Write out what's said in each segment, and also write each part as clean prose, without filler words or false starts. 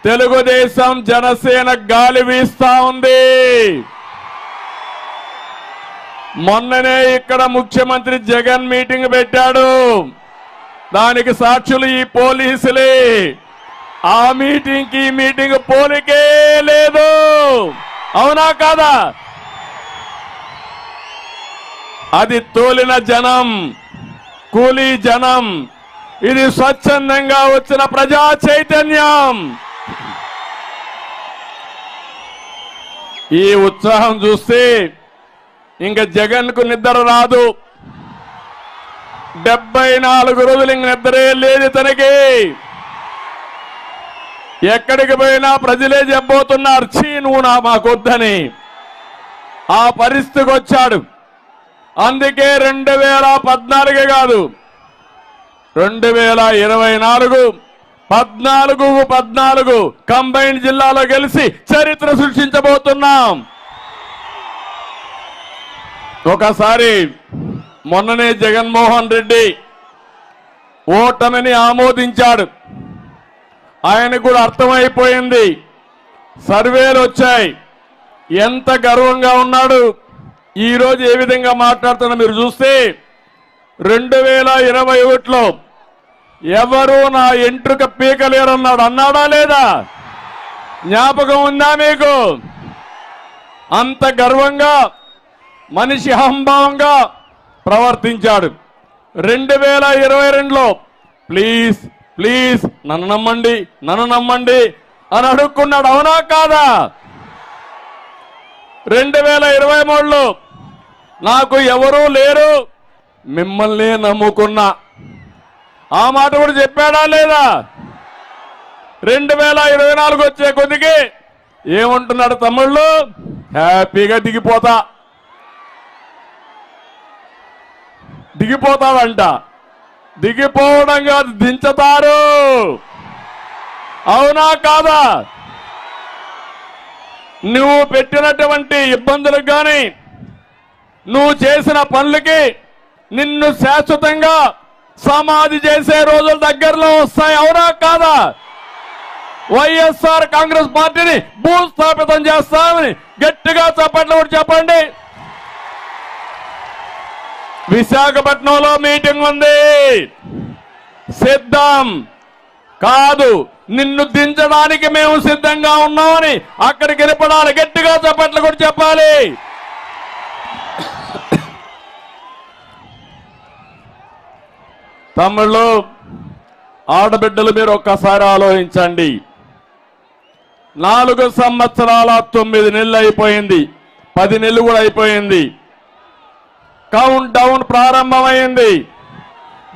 తెలుగుదేశం జనసేన గాలి వీస్తా ఉంది. మొన్ననే ఇక్కడ ముఖ్యమంత్రి జగన్ మీటింగ్ పెట్టాడు. దానికి సాక్షులు ఈ పోలీసులే. ఆ మీటింగ్ ఈ మీటింగ్ పోలికే లేదు. అవునా కాదా? అది తోలిన జనం, కూలీ జనం. ఇది స్వచ్ఛందంగా వచ్చిన ప్రజా చైతన్యం. ఈ ఉత్సాహం చూస్తే ఇంకా జగన్ కు నిద్ర రాదు. 74 రోజులు ఇంక నిద్రే లేదు తనకి. ఎక్కడికి పోయినా ప్రజలే చెప్పబోతున్నారు, చీ నువ్వు మాకొద్దని. ఆ పరిస్థితికి వచ్చాడు. అందుకే 2014 కాదు, 2024 14 కంబైన్డ్ జిల్లాలో గెలిచి చరిత్ర సృష్టించబోతున్నాం. ఒకసారి మొన్ననే జగన్మోహన్ రెడ్డి ఓటమిని ఆమోదించాడు. ఆయనకు కూడా అర్థమైపోయింది. సర్వేలు వచ్చాయి. ఎంత గర్వంగా ఉన్నాడు. ఈరోజు ఏ విధంగా మాట్లాడుతున్నా మీరు చూస్తే 2021లో ఎవరు నా ఎంట్రుక పీకలేరన్నాడు. అన్నాడా లేదా? జ్ఞాపకం ఉందా మీకు? అంత గర్వంగా మనిషి అహంభావంగా ప్రవర్తించాడు. 2022లో ప్లీజ్ ప్లీజ్ నన్ను నమ్మండి, నన్ను నమ్మండి అని అడుక్కున్నాడు. అవునా కాదా? 2023లో నాకు ఎవరూ లేరు, మిమ్మల్ని నమ్ముకున్నా. ఆ మాట కూడా చెప్పాడా లేదా? 2024 వచ్చే కొద్దికి ఏమంటున్నాడు తమ్ముళ్ళు? హ్యాపీగా దిగిపోతావంట. దిగిపోవడం కాదు, దించుతారు. అవునా కాదా? నువ్వు పెట్టినటువంటి ఇబ్బందులకు కానీ నువ్వు చేసిన పనులకి నిన్ను శాశ్వతంగా సమాధి చేసే రోజులు దగ్గరలో వస్తాయి. అవునా కాదా? వైఎస్ఆర్ కాంగ్రెస్ పార్టీని భూస్థాపితం చేస్తామని గట్టిగా చప్పట్లు కూడా చెప్పండి. విశాఖపట్నంలో మీటింగ్ ఉంది. సిద్ధం కాదు, నిన్ను దించడానికి మేము సిద్ధంగా ఉన్నామని అక్కడికి వెళ్ళిపడాలి. గట్టిగా చప్పట్లు కూడా చెప్పాలి. తమ్ముళ్ళు, ఆడబిడ్డలు, మీరు ఒక్కసారి ఆలోచించండి. 4 సంవత్సరాల 9 నెలలు అయిపోయింది. 10 నెలలు కూడా అయిపోయింది. కౌంట్ డౌన్ ప్రారంభమైంది.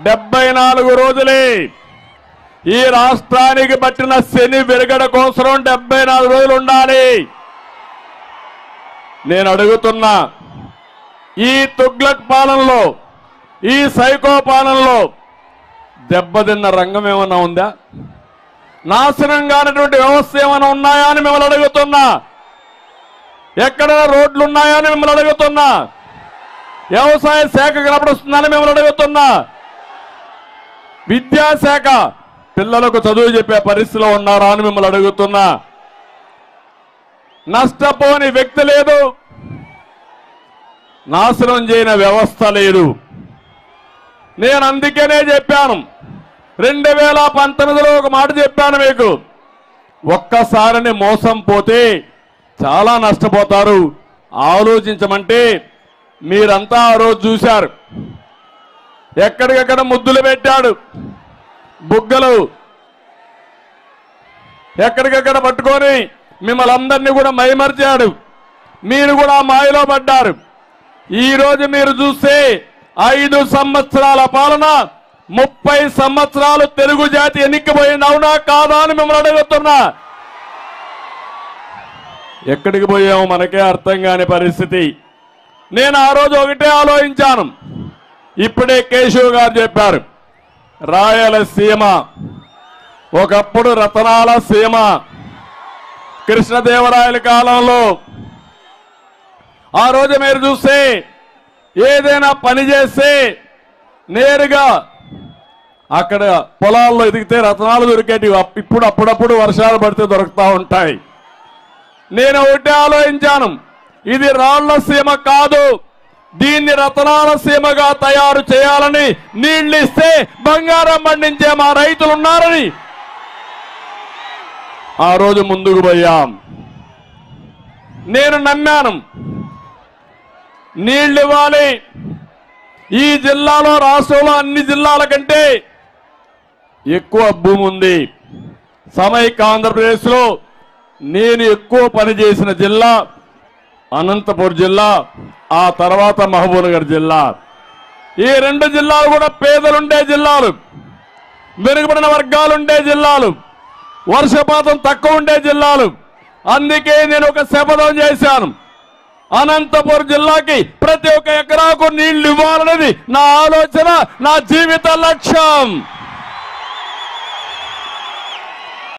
74 రోజులే. ఈ రాష్ట్రానికి పట్టిన శని విరగడ కోసం 74 రోజులు ఉండాలి. నేను అడుగుతున్నా, ఈ తుగ్లక్ పాలనలో, ఈ సైకో పాలనలో దెబ్బతిన్న రంగం ఏమన్నా ఉందా? నాశనం కానటువంటి వ్యవస్థ ఏమైనా ఉన్నాయా అని మిమ్మల్ని అడుగుతున్నా. ఎక్కడ రోడ్లు ఉన్నాయా అని మిమ్మల్ని అడుగుతున్నా. వ్యవసాయ శాఖ కనపడుస్తుందని మిమ్మల్ని అడుగుతున్నా. విద్యాశాఖ పిల్లలకు చదువు చెప్పే పరిస్థితిలో ఉన్నారా అని మిమ్మల్ని అడుగుతున్నా. నష్టపోని వ్యక్తి లేదు, నాశనం చేయని వ్యవస్థ లేదు. నేను అందుకనే చెప్పాను, 2019లో ఒక మాట చెప్పాను మీకు. ఒక్కసారిని మోసం పోతే చాలా నష్టపోతారు, ఆలోచించమంటే మీరంతా ఆ రోజు చూశారు. ఎక్కడికక్కడ ముద్దులు పెట్టాడు, బుగ్గలు ఎక్కడికక్కడ పట్టుకొని మిమ్మల్ని అందరినీ కూడా మైమర్చాడు. మీరు కూడా మాయలో పడ్డారు. ఈ రోజు మీరు చూస్తే 5 సంవత్సరాల పాలన, 30 సంవత్సరాలు తెలుగు జాతి ఎన్నికపోయింది. అవునా కాదా అని మిమ్మల్ని అడుగుతున్నా. ఎక్కడికి పోయామో మనకే అర్థం కాని పరిస్థితి. నేను ఆ రోజు ఒకటే ఆలోచించాను. ఇప్పుడే కేశవ్ గారు చెప్పారు, రాయలసీమ ఒకప్పుడు రతనాల సీమ. కృష్ణదేవరాయల కాలంలో ఆ రోజు మీరు చూస్తే ఏదైనా పని చేస్తే నేరుగా అక్కడ పొలాల్లో ఎదిగితే రత్నాలు దొరికేటివి. ఇప్పుడు అప్పుడప్పుడు వర్షాలు పడితే దొరుకుతూ ఉంటాయి. నేను ఒకటే ఆలోచించాను, ఇది రాళ్ల సీమ కాదు, దీన్ని రతనాల సీమగా తయారు చేయాలని, నీళ్లు ఇస్తే బంగారం పండించే మా రైతులు ఉన్నారని ఆ రోజు ముందుకు పోయాం. నేను నమ్మాను, నీళ్లు ఇవ్వాలి. ఈ జిల్లాలో రాష్ట్రంలో అన్ని జిల్లాల కంటే ఎక్కువ భూమి ఉంది. సమైక్య ఆంధ్రప్రదేశ్లో నేను ఎక్కువ పనిచేసిన జిల్లా అనంతపురం జిల్లా, ఆ తర్వాత మహబూబ్నగర్ జిల్లా. ఈ రెండు జిల్లాలు కూడా పేదలుండే జిల్లాలు, వెనుకబడిన వర్గాలుండే జిల్లాలు, వర్షపాతం తక్కువ ఉండే జిల్లాలు. అందుకే నేను ఒక శపథం చేశాను, అనంతపురం జిల్లాకి ప్రతి ఒక్క ఎకరాకు నీళ్లు ఇవ్వాలనేది నా ఆలోచన, నా జీవిత లక్ష్యం.